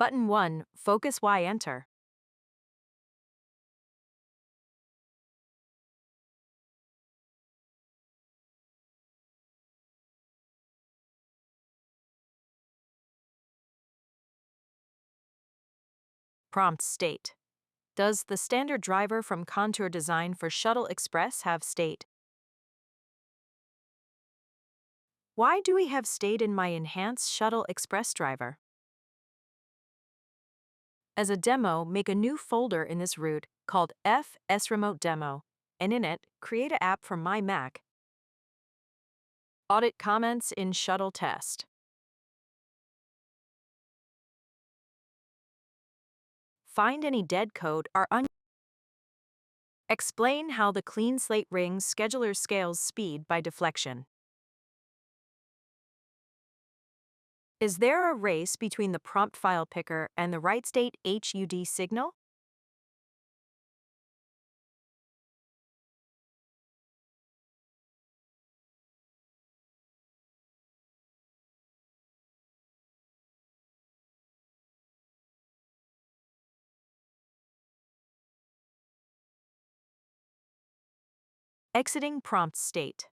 Button 1. Focus Y enter. Prompt state. Does the standard driver from Contour Design for ShuttleXpress have state? Why do we have state in my Enhanced ShuttleXpress Driver? As a demo, make a new folder in this root called fsRemoteDemo, and in it, create an app for my Mac. Audit comments in Shuttle Test. Find any dead code or Explain how the clean slate ring scheduler scales speed by deflection. Is there a race between the prompt file picker and the write state HUD signal? Exiting prompt state.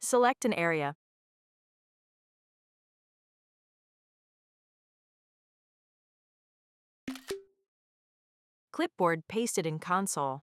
Select an area. Clipboard pasted in console.